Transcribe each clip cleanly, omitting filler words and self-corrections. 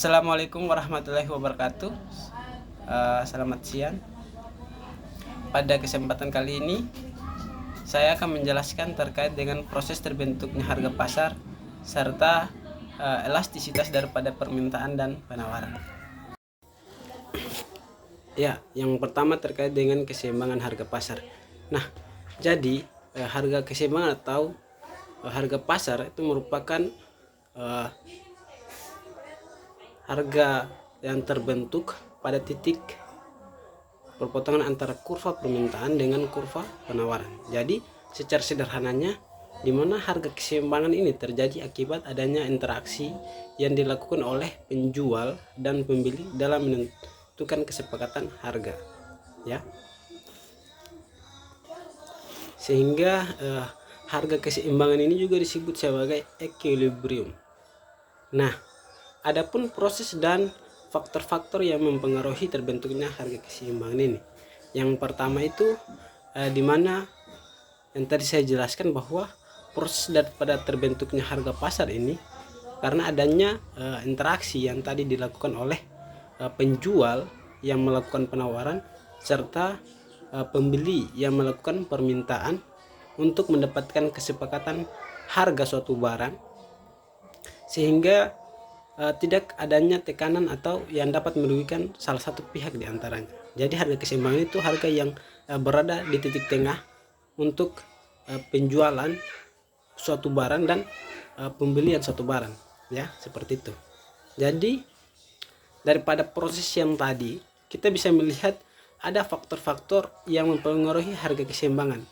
Assalamualaikum warahmatullahi wabarakatuh. Selamat siang. Pada kesempatan kali ini saya akan menjelaskan terkait dengan proses terbentuknya harga pasar serta elastisitas daripada permintaan dan penawaran. Ya, yang pertama terkait dengan keseimbangan harga pasar. Nah, jadi harga keseimbangan atau harga pasar itu merupakan harga yang terbentuk pada titik perpotongan antara kurva permintaan dengan kurva penawaran. Jadi secara sederhananya, di mana harga keseimbangan ini terjadi akibat adanya interaksi yang dilakukan oleh penjual dan pembeli dalam menentukan kesepakatan harga, ya. Sehingga harga keseimbangan ini juga disebut sebagai equilibrium. Nah, adapun proses dan faktor-faktor yang mempengaruhi terbentuknya harga keseimbangan ini. Yang pertama itu di mana yang tadi saya jelaskan bahwa proses daripada terbentuknya harga pasar ini karena adanya interaksi yang tadi dilakukan oleh penjual yang melakukan penawaran serta pembeli yang melakukan permintaan untuk mendapatkan kesepakatan harga suatu barang, sehingga tidak adanya tekanan atau yang dapat merugikan salah satu pihak di antaranya. Jadi harga keseimbangan itu harga yang berada di titik tengah untuk penjualan suatu barang dan pembelian suatu barang, ya, seperti itu. Jadi daripada proses yang tadi kita bisa melihat ada faktor-faktor yang mempengaruhi harga keseimbangan,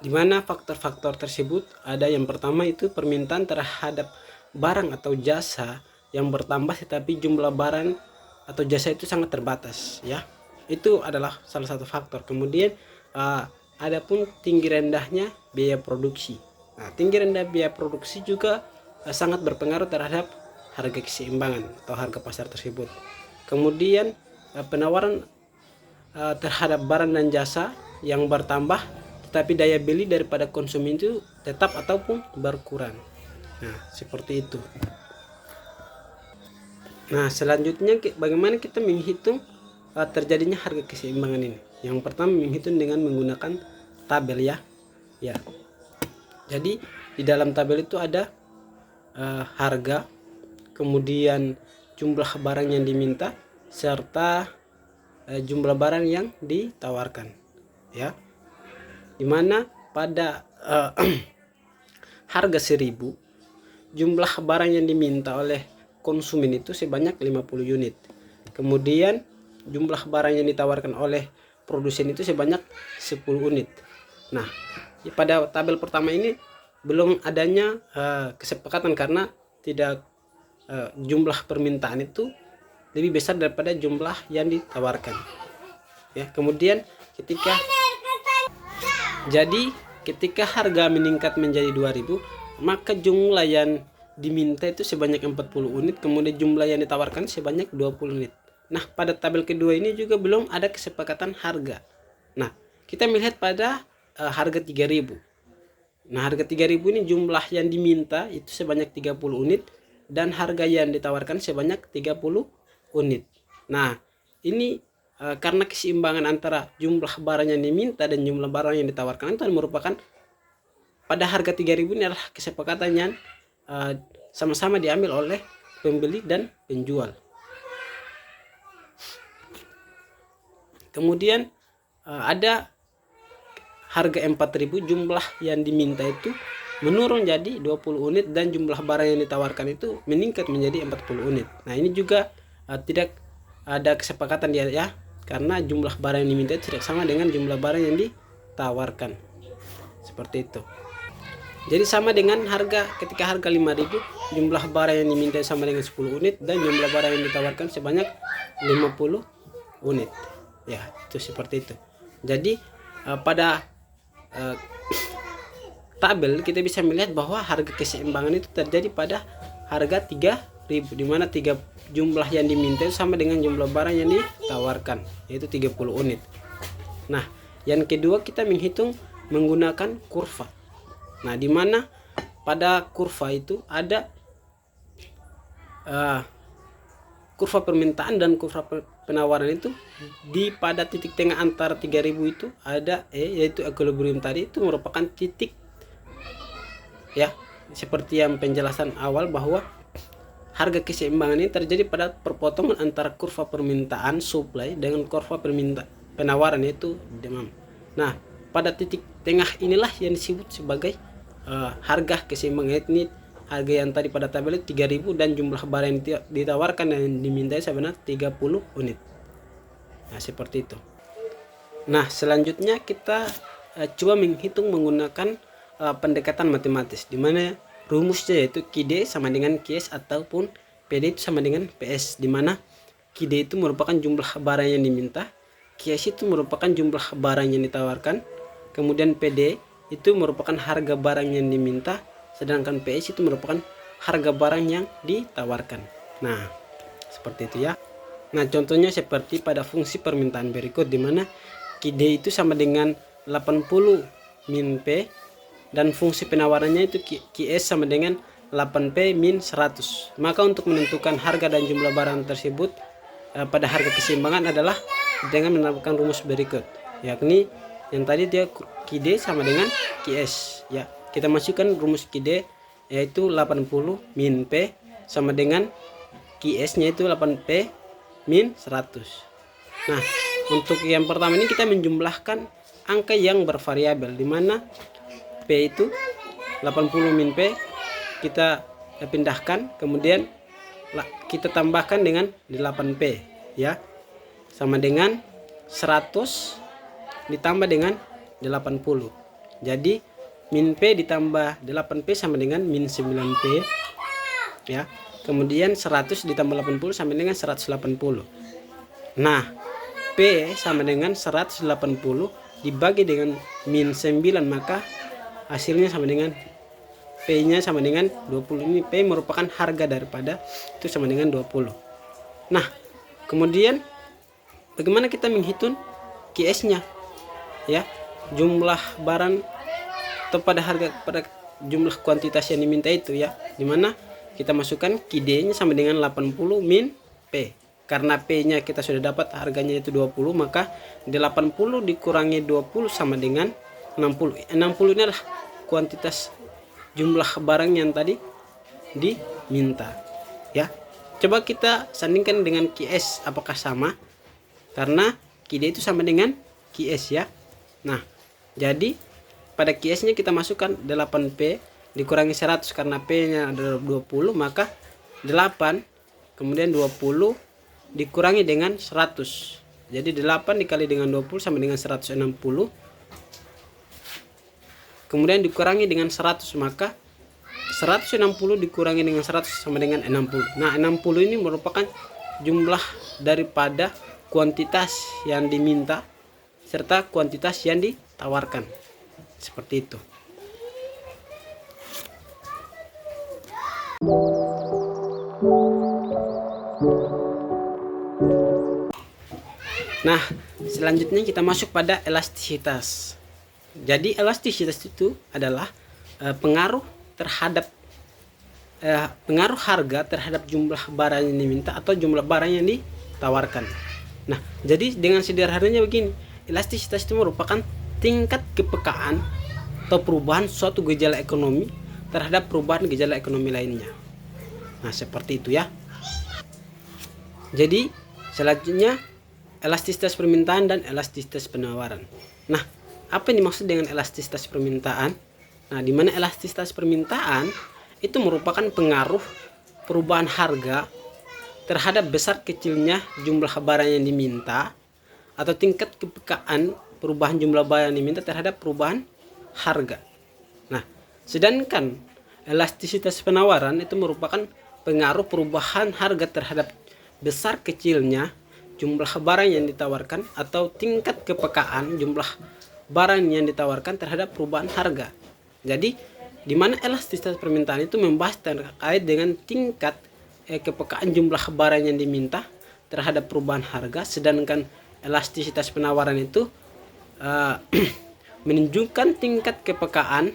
di mana faktor-faktor tersebut ada yang pertama itu permintaan terhadap barang atau jasa yang bertambah tetapi jumlah barang atau jasa itu sangat terbatas, ya. Itu adalah salah satu faktor. Kemudian adapun tinggi rendahnya biaya produksi. Nah, tinggi rendah biaya produksi juga sangat berpengaruh terhadap harga keseimbangan atau harga pasar tersebut. Kemudian penawaran terhadap barang dan jasa yang bertambah tetapi daya beli daripada konsumen itu tetap ataupun berkurang. Nah, seperti itu. Nah, selanjutnya bagaimana kita menghitung terjadinya harga keseimbangan ini? Yang pertama menghitung dengan menggunakan tabel, ya. Ya. Jadi di dalam tabel itu ada harga, kemudian jumlah barang yang diminta serta jumlah barang yang ditawarkan, ya. Dimana pada harga 1000 jumlah barang yang diminta oleh konsumen itu sebanyak 50 unit. Kemudian jumlah barang yang ditawarkan oleh produsen itu sebanyak 10 unit. Nah, pada tabel pertama ini belum adanya kesepakatan karena tidak jumlah permintaan itu lebih besar daripada jumlah yang ditawarkan, ya. Kemudian ketika harga meningkat menjadi 2000, maka jumlah yang diminta itu sebanyak 40 unit, kemudian jumlah yang ditawarkan sebanyak 20 unit. Nah, pada tabel kedua ini juga belum ada kesepakatan harga. Nah, kita melihat pada harga 3000. Nah, harga 3000 ini jumlah yang diminta itu sebanyak 30 unit dan harga yang ditawarkan sebanyak 30 unit. Nah, ini karena keseimbangan antara jumlah barang yang diminta dan jumlah barang yang ditawarkan itu merupakan pada harga 3000 ini adalah kesepakatan yang sama-sama diambil oleh pembeli dan penjual. Kemudian ada harga 4000, jumlah yang diminta itu menurun jadi 20 unit dan jumlah barang yang ditawarkan itu meningkat menjadi 40 unit. Nah, ini juga tidak ada kesepakatan dia, ya, karena jumlah barang yang diminta tidak sama dengan jumlah barang yang ditawarkan. Seperti itu. Jadi sama dengan ketika harga 5000 jumlah barang yang diminta sama dengan 10 unit dan jumlah barang yang ditawarkan sebanyak 50 unit. Ya, itu seperti itu. Jadi pada tabel kita bisa melihat bahwa harga keseimbangan itu terjadi pada harga 3000, di mana jumlah yang diminta sama dengan jumlah barang yang ditawarkan, yaitu 30 unit. Nah, yang kedua kita menghitung menggunakan kurva. Nah, di mana pada kurva itu ada uh, kurva permintaan dan kurva penawaran itu pada titik tengah antara 3000 itu ada yaitu equilibrium tadi, itu merupakan titik ya, seperti yang penjelasan awal bahwa harga keseimbangan ini terjadi pada perpotongan antara kurva permintaan supply dengan kurva penawaran yaitu demand. Nah, pada titik tengah inilah yang disebut sebagai harga keseimbangan. Ini harga yang tadi pada tabel itu 3000 dan jumlah barang yang ditawarkan dan dimintai sebenarnya 30 unit. Nah, seperti itu. Nah, selanjutnya kita coba menghitung menggunakan pendekatan matematis, di mana rumusnya yaitu QD sama dengan QS ataupun PD itu sama dengan PS, di mana QD itu merupakan jumlah barang yang diminta, QS itu merupakan jumlah barang yang ditawarkan, kemudian PD itu merupakan harga barang yang diminta, sedangkan PS itu merupakan harga barang yang ditawarkan. Nah, seperti itu ya. Nah, contohnya seperti pada fungsi permintaan berikut, di mana QD itu sama dengan 80 min P dan fungsi penawarannya itu QS sama dengan 8P min 100. Maka untuk menentukan harga dan jumlah barang tersebut pada harga keseimbangan adalah dengan menerapkan rumus berikut, yakni yang tadi dia QD sama dengan QS ya. Kita masukkan rumus QD yaitu 80 min P sama dengan QS nya itu 8P min 100. Nah, untuk yang pertama ini kita menjumlahkan angka yang bervariabel, di mana P itu 80 min P kita pindahkan, kemudian kita tambahkan dengan 8P ya, sama dengan 100 ditambah dengan 80. Jadi min P ditambah 8P sama dengan min 9P ya. Kemudian 100 ditambah 80 sama dengan 180. Nah, P sama dengan 180 dibagi dengan min 9, maka hasilnya sama dengan P nya sama dengan 20. Ini P merupakan harga daripada itu sama dengan 20. Nah, kemudian bagaimana kita menghitung QS nya ya, jumlah barang atau pada harga pada jumlah kuantitas yang diminta itu ya, dimana kita masukkan QD nya sama dengan 80 min P. Karena P nya kita sudah dapat harganya itu 20, maka 80 dikurangi 20 sama dengan 60. 60 ini adalah kuantitas jumlah barang yang tadi diminta ya. Coba kita sandingkan dengan QS, apakah sama? Karena QD itu sama dengan QS ya. Nah, jadi pada QS nya kita masukkan 8P dikurangi 100, karena P nya adalah 20, maka 8 kemudian 20 dikurangi dengan 100. Jadi 8 dikali dengan 20 sama dengan 160. Kemudian dikurangi dengan 100, maka 160 dikurangi dengan 100 sama dengan 60. Nah, 60 ini merupakan jumlah daripada kuantitas yang diminta serta kuantitas yang ditawarkan. Seperti itu. Nah, selanjutnya kita masuk pada elastisitas. Jadi elastisitas itu adalah pengaruh terhadap pengaruh harga terhadap jumlah barang yang diminta atau jumlah barang yang ditawarkan. Nah, jadi dengan sederhananya begini, elastisitas itu merupakan tingkat kepekaan atau perubahan suatu gejala ekonomi terhadap perubahan gejala ekonomi lainnya. Nah, seperti itu ya. Jadi selanjutnya elastisitas permintaan dan elastisitas penawaran. Nah, apa yang dimaksud dengan elastisitas permintaan? Nah, di mana elastisitas permintaan itu merupakan pengaruh perubahan harga terhadap besar kecilnya jumlah barang yang diminta atau tingkat kepekaan perubahan jumlah barang yang diminta terhadap perubahan harga. Nah, sedangkan elastisitas penawaran itu merupakan pengaruh perubahan harga terhadap besar kecilnya jumlah barang yang ditawarkan atau tingkat kepekaan jumlah barang yang ditawarkan terhadap perubahan harga. Jadi, di mana elastisitas permintaan itu membahas terkait dengan tingkat kepekaan jumlah barang yang diminta terhadap perubahan harga, sedangkan elastisitas penawaran itu menunjukkan tingkat kepekaan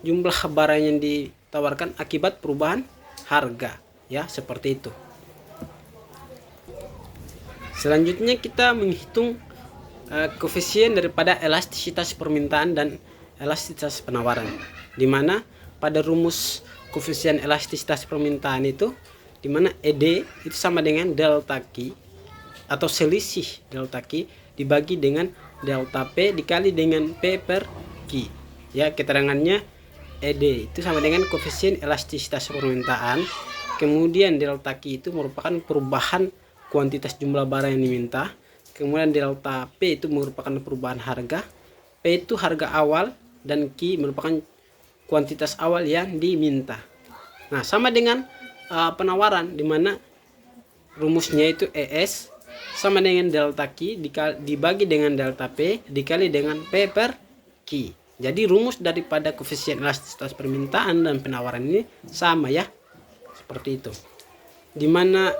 jumlah barang yang ditawarkan akibat perubahan harga ya, seperti itu. Selanjutnya kita menghitung koefisien daripada elastisitas permintaan dan elastisitas penawaran, di mana pada rumus koefisien elastisitas permintaan itu, di mana ED itu sama dengan delta Q atau selisih delta Q dibagi dengan delta P dikali dengan P per Q. Ya, keterangannya ED itu sama dengan koefisien elastisitas permintaan, kemudian delta Q itu merupakan perubahan kuantitas jumlah barang yang diminta, kemudian delta P itu merupakan perubahan harga, P itu harga awal, dan Q merupakan kuantitas awal yang diminta. Nah, sama dengan penawaran, di mana rumusnya itu ES sama dengan delta Q dibagi dengan delta P dikali dengan P per Q. Jadi rumus daripada koefisien elastisitas permintaan dan penawaran ini sama, ya, seperti itu, di mana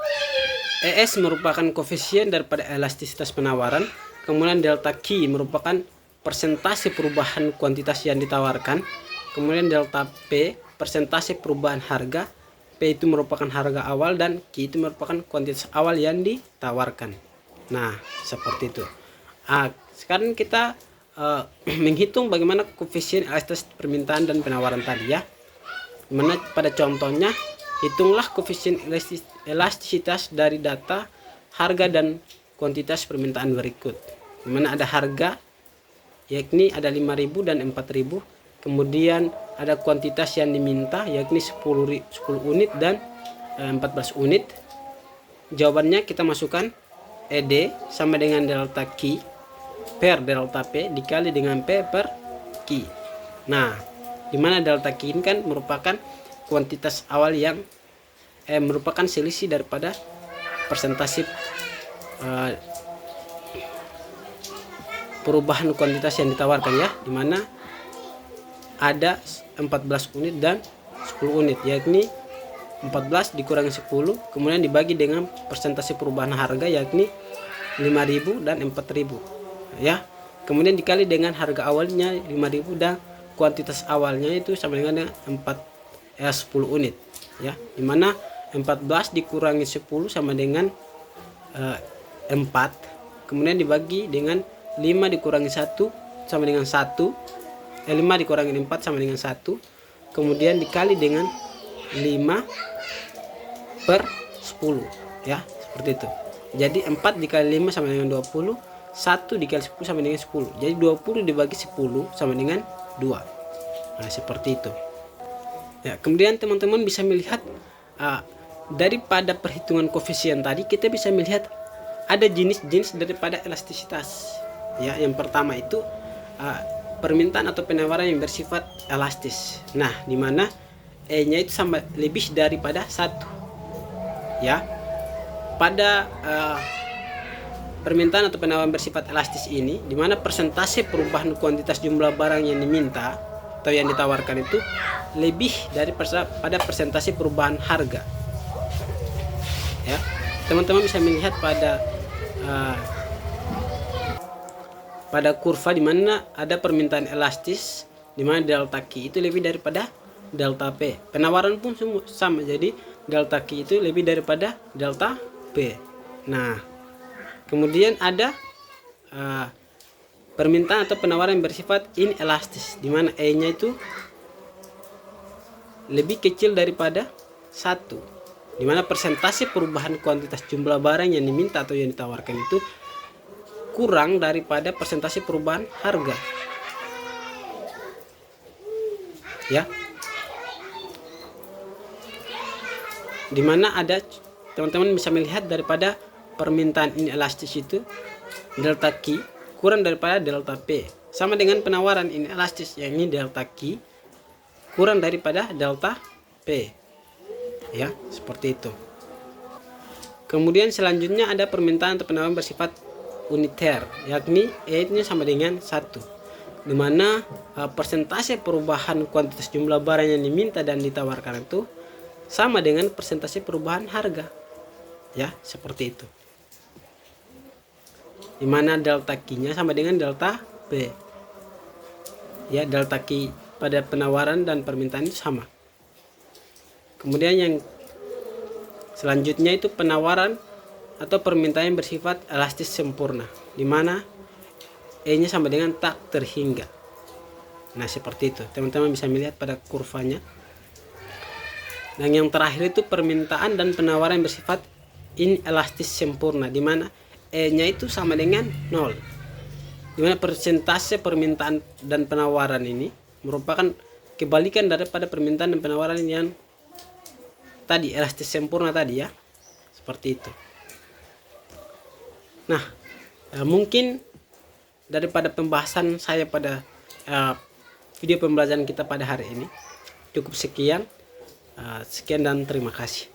ES merupakan koefisien daripada elastisitas penawaran, kemudian delta Q merupakan persentase perubahan kuantitas yang ditawarkan, kemudian delta P persentase perubahan harga, P itu merupakan harga awal, dan Q itu merupakan kuantitas awal yang ditawarkan. Nah, seperti itu. Sekarang kita menghitung bagaimana koefisien elastisitas permintaan dan penawaran tadi, ya. Dimana pada contohnya, hitunglah koefisien elastisitas dari data harga dan kuantitas permintaan berikut. Dimana ada harga, yakni ada 5.000 dan 4.000. Kemudian ada kuantitas yang diminta, yakni 10 unit dan 14 unit. Jawabannya kita masukkan ED sama dengan delta Q per delta P dikali dengan P per Q. Nah, dimana delta Q ini kan merupakan kuantitas awal yang merupakan selisih daripada persentase perubahan kuantitas yang ditawarkan, ya, dimana ada 14 unit dan 10 unit, yakni 14 dikurangi 10 kemudian dibagi dengan persentase perubahan harga, yakni 5.000 dan 4.000, ya, kemudian dikali dengan harga awalnya 5.000 dan kuantitas awalnya itu sama dengan 10 unit, ya, dimana 14 dikurangi 10 sama dengan 4, kemudian dibagi dengan 5 dikurangi 1 sama dengan 1, 5 dikurangi 4 sama dengan 1, kemudian dikali dengan 5 per 10, ya, seperti itu. Jadi 4 dikali 5 sama dengan 20, 1 dikali 10 sama dengan 10, jadi 20 dibagi 10 sama dengan 2. Nah, seperti itu, ya. Kemudian teman-teman bisa melihat daripada perhitungan koefisien tadi, kita bisa melihat ada jenis-jenis daripada elastisitas, ya. Yang pertama itu permintaan atau penawaran yang bersifat elastis. Nah, dimana E-nya itu sama lebih daripada 1, ya. Pada permintaan atau penawaran bersifat elastis ini, dimana persentase perubahan kuantitas jumlah barang yang diminta atau yang ditawarkan itu lebih dari pada persentase perubahan harga, ya. Teman-teman bisa melihat pada kurva di mana ada permintaan elastis, di mana delta Q itu lebih daripada delta P. Penawaran pun sama, jadi delta Q itu lebih daripada delta P. Nah, kemudian ada permintaan atau penawaran yang bersifat inelastis, di mana E-nya itu lebih kecil daripada 1, di mana persentase perubahan kuantitas jumlah barang yang diminta atau yang ditawarkan itu kurang daripada persentase perubahan harga, ya. Dimana ada, teman-teman bisa melihat daripada permintaan inelastis itu delta Q kurang daripada delta P, sama dengan penawaran inelastis, yakni delta Q kurang daripada delta P, ya, seperti itu. Kemudian selanjutnya ada permintaan atau penawaran bersifat uniter, yakni E-nya sama dengan 1, di mana persentase perubahan kuantitas jumlah barang yang diminta dan ditawarkan itu sama dengan persentase perubahan harga, ya, seperti itu, di mana delta Q-nya sama dengan delta P, ya. Delta Q pada penawaran dan permintaan itu sama. Kemudian yang Selanjutnya itu penawaran atau permintaan yang bersifat elastis sempurna, di mana E-nya sama dengan tak terhingga. Nah, seperti itu. Teman-teman bisa melihat pada kurvanya. Dan yang terakhir itu permintaan dan penawaran yang bersifat inelastis sempurna, di mana E-nya itu sama dengan 0. Di mana persentase permintaan dan penawaran ini merupakan kebalikan daripada permintaan dan penawaran yang tadi, elastis sempurna tadi ya. Seperti itu. Nah, mungkin daripada pembahasan saya pada video pembelajaran kita pada hari ini cukup sekian. Sekian dan terima kasih.